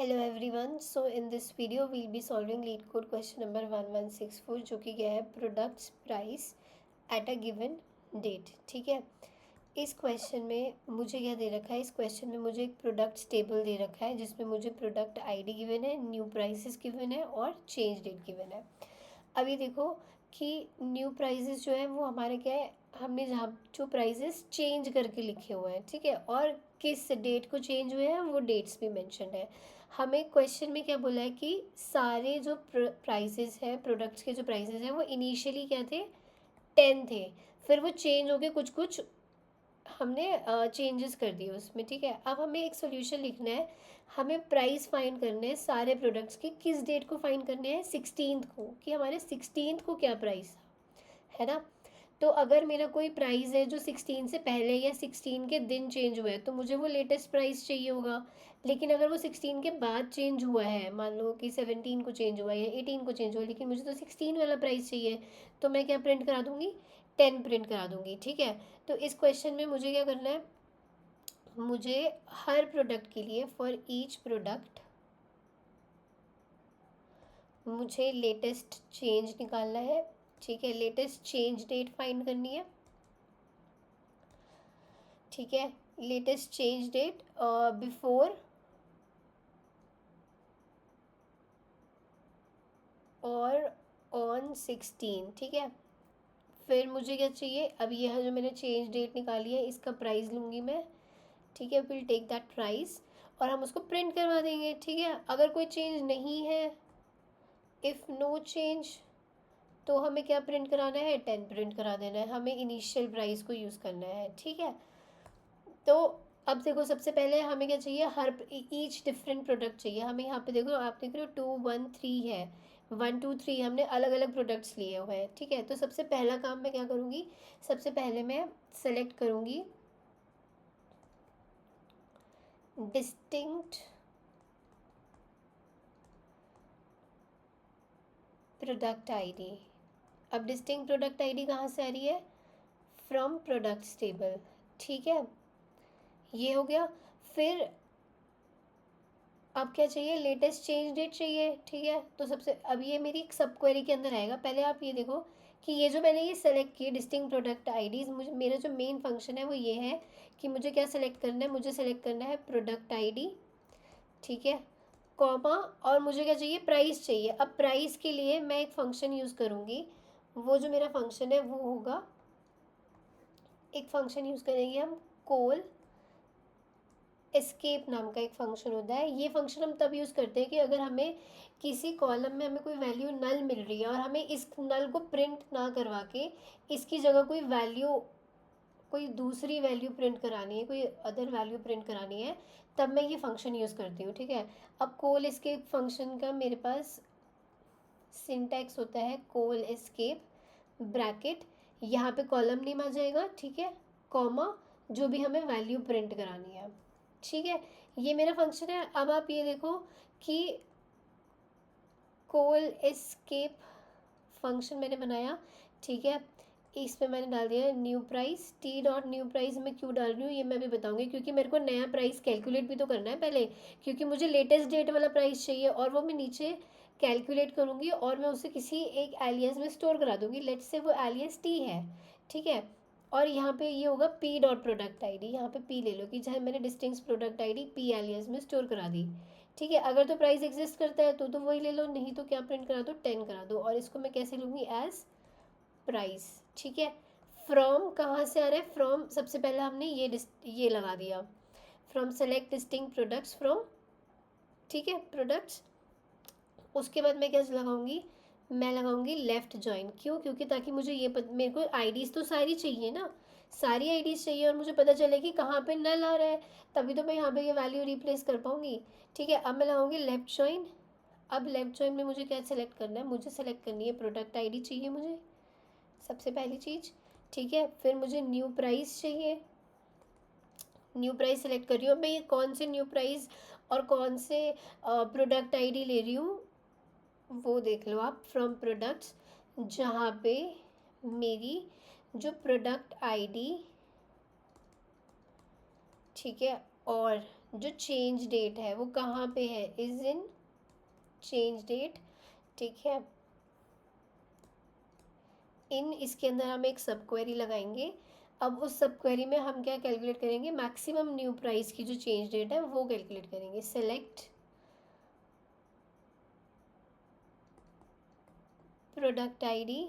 Hello everyone. So in this video we'll be solving lead code question number 1164 जो कि क्या है products price at a given date. ठीक है. इस क्वेश्चन में मुझे क्या दे रखा है, इस क्वेश्चन में मुझे एक प्रोडक्ट्स टेबल दे रखा है जिसमें मुझे प्रोडक्ट आईडी गिवन है, न्यू प्राइसेस गिवन है और चेंज डेट गिवन है. अभी देखो कि न्यू प्राइसेस जो है वो हमारे क्या है, हमने जहाँ जो प्राइसेस चेंज करके लिखे हुए हैं. ठीक है. और किस डेट को चेंज हुए हैं वो डेट्स भी मेंशन है. हमें क्वेश्चन में क्या बोला है कि सारे जो प्राइसेस हैं, प्रोडक्ट्स के जो प्राइसेस हैं वो इनिशियली क्या थे, 10 थे. फिर वो चेंज हो गए, कुछ कुछ हमने चेंजेस कर दिए उसमें. ठीक है. अब हमें एक सोल्यूशन लिखना है. हमें प्राइस फाइंड करने हैं सारे प्रोडक्ट्स के. किस डेट को फाइंड करने हैं, 16th को, कि हमारे 16th को क्या प्राइस है ना. तो अगर मेरा कोई प्राइस है जो 16 से पहले या 16 के दिन चेंज हुआ है तो मुझे वो लेटेस्ट प्राइस चाहिए होगा. लेकिन अगर वो 16 के बाद चेंज हुआ है, मान लो कि 17 को चेंज हुआ है या 18 को चेंज हुआ है, लेकिन मुझे तो 16 वाला प्राइस चाहिए, तो मैं क्या प्रिंट करा दूंगी, 10 प्रिंट करा दूंगी. ठीक है. तो इस क्वेश्चन में मुझे क्या करना है, मुझे हर प्रोडक्ट के लिए, फॉर ईच प्रोडक्ट, मुझे लेटेस्ट चेंज निकालना है. ठीक है. लेटेस्ट चेंज डेट फाइंड करनी है. ठीक है. लेटेस्ट चेंज डेट बिफोर और ऑन 16. ठीक है. फिर मुझे क्या चाहिए, अब यह जो मैंने चेंज डेट निकाली है इसका प्राइस लूँगी मैं. ठीक है. विल टेक दैट प्राइस और हम उसको प्रिंट करवा देंगे. ठीक है. अगर कोई चेंज नहीं है, इफ़ नो चेंज, तो हमें क्या प्रिंट कराना है, 10 प्रिंट करा देना है. हमें इनिशियल प्राइस को यूज़ करना है. ठीक है. तो अब देखो, सबसे पहले हमें क्या चाहिए, हर ईच डिफरेंट प्रोडक्ट चाहिए हमें. यहाँ पे देखो, आप देख रहे हो 2 1 3 है, 1 2 3 हमने अलग अलग प्रोडक्ट्स लिए हुए हैं. ठीक है. तो सबसे पहला काम मैं क्या करूँगी, सबसे पहले मैं सेलेक्ट करूँगी डिस्टिंक्ट प्रोडक्ट आईडी. अब डिस्टिंक्ट प्रोडक्ट आईडी कहाँ से आ रही है, फ्रॉम प्रोडक्ट्स टेबल. ठीक है. ये हो गया. फिर अब क्या चाहिए, लेटेस्ट चेंज डेट चाहिए. ठीक है. तो सबसे, अब ये मेरी सब क्वेरी के अंदर आएगा. पहले आप ये देखो कि ये जो मैंने ये सेलेक्ट किए डिस्टिंक्ट प्रोडक्ट आईडीज, मुझे मेरा जो मेन फंक्शन है वो ये है कि मुझे क्या सेलेक्ट करना है, मुझे सेलेक्ट करना है प्रोडक्ट आईडी. ठीक है. कॉमा, और मुझे क्या चाहिए, प्राइस चाहिए. अब प्राइस के लिए मैं एक फंक्शन यूज़ करूँगी. वो जो मेरा फंक्शन है वो होगा, एक फंक्शन यूज़ करेंगे हम, कोल एस्केप नाम का एक फ़ंक्शन होता है. ये फंक्शन हम तब यूज़ करते हैं कि अगर हमें किसी कॉलम में हमें कोई वैल्यू नल मिल रही है और हमें इस नल को प्रिंट ना करवा के इसकी जगह कोई वैल्यू, कोई दूसरी वैल्यू प्रिंट करानी है, कोई अदर वैल्यू प्रिंट करानी है, तब मैं ये फंक्शन यूज़ करती हूँ. ठीक है. अब कोल एस्केप फंक्शन का मेरे पास सिंटैक्स होता है कोल एस्केप ब्रैकेट, यहाँ पे कॉलम नेम आ जाएगा. ठीक है. कॉमा, जो भी हमें वैल्यू प्रिंट करानी है. ठीक है. ये मेरा फंक्शन है. अब आप ये देखो कि कोल एस्केप फंक्शन मैंने बनाया. ठीक है. इसमें मैंने डाल दिया new price. T dot new price मैं क्यों डाल रही हूँ ये मैं भी बताऊंगी, क्योंकि मेरे को नया प्राइस कैलकुलेट भी तो करना है पहले, क्योंकि मुझे लेटेस्ट डेट वाला प्राइस चाहिए और वो मैं नीचे कैलकुलेट करूँगी और मैं उसे किसी एक एलियस में स्टोर करा दूँगी. लेट्स से वो एलियस टी है. ठीक है. और यहाँ पे ये होगा पी डॉट प्रोडक्ट आईडी. यहाँ पे पी ले लो कि जहाँ मैंने distinct product ID P alias में स्टोर करा दी. ठीक है. अगर तो प्राइस एग्जिस्ट करता है तो वही ले लो, नहीं तो क्या प्रिंट करा दो, 10 करा दो. और इसको मैं कैसे लूँगी, एज प्राइस. ठीक है. फ्रॉम कहाँ से आ रहा है, फ्रॉम सबसे पहले हमने ये लगा दिया, from select distinct products from. ठीक है. प्रोडक्ट्स. उसके बाद मैं क्या लगाऊंगी, मैं लगाऊंगी लेफ़्ट जॉइन. क्यों, क्योंकि ताकि मुझे मेरे को आईडीज़ तो सारी चाहिए ना, सारी आईडीज़ चाहिए और मुझे पता चले कि कहाँ पे नल आ रहा है, तभी तो मैं यहाँ पे ये वैल्यू रिप्लेस कर पाऊँगी. ठीक है. अब मैं लगाऊंगी लेफ़्ट जॉइन. अब लेफ़्ट जॉइन में मुझे क्या सेलेक्ट करना है, मुझे सेलेक्ट करनी है प्रोडक्ट आईडी चाहिए मुझे, सबसे पहली चीज़. ठीक है. फिर मुझे न्यू प्राइस चाहिए. न्यू प्राइस सेलेक्ट कर रही हूँ. मैं ये कौन से न्यू प्राइस और कौन से प्रोडक्ट आईडी ले रही हूँ वो देख लो आप, फ्रॉम प्रोडक्ट्स, जहाँ पे मेरी जो प्रोडक्ट आईडी, ठीक है, और जो चेंज डेट है वो कहाँ पे है, इज इन चेंज डेट, ठीक है। इन इसके अंदर हम एक सब क्वेरी लगाएंगे। अब उस सब क्वेरी में हम क्या कैलकुलेट करेंगे, मैक्सिमम न्यू प्राइस की जो चेंज डेट है वो कैलकुलेट करेंगे। Select product ID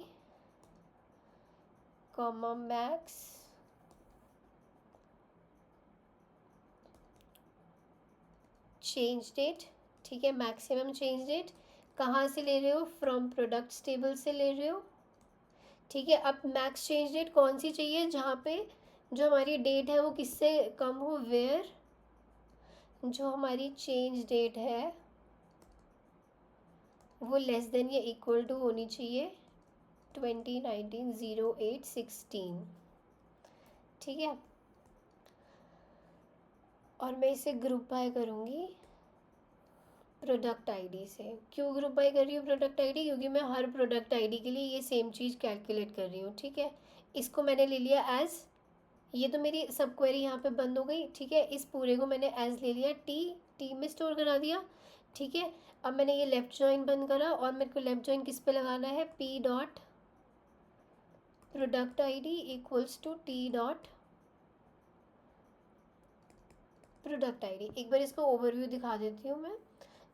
comma max change date, ठीक है। मैक्सिमम चेंज डेट कहाँ से ले रहे हो, फ्रॉम प्रोडक्ट्स टेबल से ले रहे हो, ठीक है। अब मैक्स चेंज डेट कौन सी चाहिए, जहाँ पे जो हमारी डेट है वो किससे कम हो, वेयर जो हमारी चेंज डेट है वो लेस देन या इक्वल टू होनी चाहिए 2019-08-16, ठीक है। और मैं इसे ग्रुप बाय करूँगी प्रोडक्ट आईडी से। क्यों ग्रुप बाय कर रही हूँ प्रोडक्ट आईडी, क्योंकि मैं हर प्रोडक्ट आईडी के लिए ये सेम चीज़ कैलकुलेट कर रही हूँ, ठीक है। इसको मैंने ले लिया एज, ये तो मेरी सब क्वेरी यहाँ पे बंद हो गई, ठीक है। इस पूरे को मैंने एज ले लिया, टी में स्टोर करा दिया, ठीक है। अब मैंने ये लेफ्ट जॉइन बंद करा और मेरे को लेफ्ट जॉइन किस पे लगाना है, P dot product ID equals to T dot product ID. एक बार इसको ओवरव्यू दिखा देती हूँ मैं।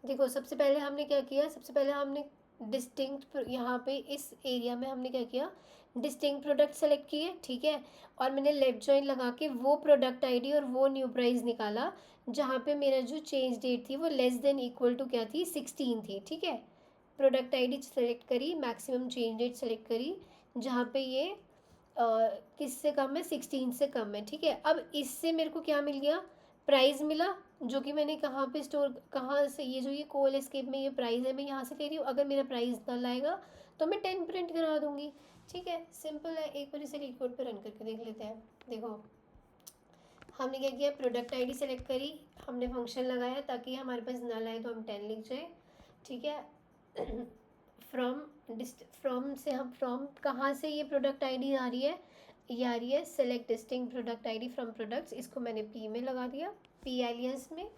देखो सबसे पहले हमने क्या किया, सबसे पहले हमने डिस्टिंक्ट, यहाँ पे इस एरिया में हमने क्या किया, डिस्टिंक्ट प्रोडक्ट सेलेक्ट किए, ठीक है। और मैंने लेफ्ट जॉइन लगा के वो प्रोडक्ट आईडी और वो न्यू प्राइस निकाला जहाँ पे मेरा जो चेंज डेट थी वो लेस देन इक्वल टू क्या थी, 16 थी, ठीक है। प्रोडक्ट आईडी सेलेक्ट करी, मैक्सिमम चेंज डेट सेलेक्ट करी जहाँ पे ये किससे कम है, 16 से कम है, ठीक है। अब इससे मेरे को क्या मिल गया, प्राइस मिला, जो कि मैंने कहाँ पे स्टोर, कहाँ से, ये जो ये कोल एस्केप में ये प्राइस है मैं यहाँ से ले रही हूँ। अगर मेरा प्राइस ना लाएगा तो मैं 10 प्रिंट करा दूँगी, ठीक है। सिंपल है। एक बार इसे लीड पे रन करके देख लेते हैं। देखो हमने क्या किया, प्रोडक्ट आईडी सेलेक्ट करी, हमने फंक्शन लगाया ताकि हमारे पास ना लाए तो हम 10 लिख जाए, ठीक है। फ्रॉम फ्रॉम से हम, फ्रॉम कहाँ से ये प्रोडक्ट आईडी आ रही है, ये आ रही है select distinct product ID from products, इसको मैंने पी में लगा दिया, पी एलियंस में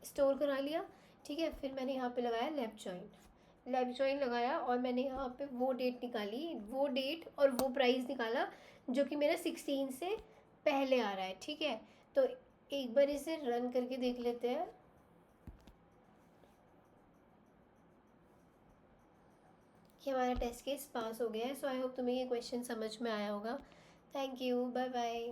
स्टोर करा लिया, ठीक है। फिर मैंने यहाँ पे लगाया लेफ्ट जॉइन लगाया और मैंने यहाँ पे वो डेट निकाली, वो डेट और वो प्राइस निकाला जो कि मेरा 16 से पहले आ रहा है, ठीक है। तो एक बार इसे रन करके देख लेते हैं कि हमारा टेस्ट केस पास हो गया है। सो आई होप तुम्हें ये क्वेश्चन समझ में आया होगा। Thank you, bye bye.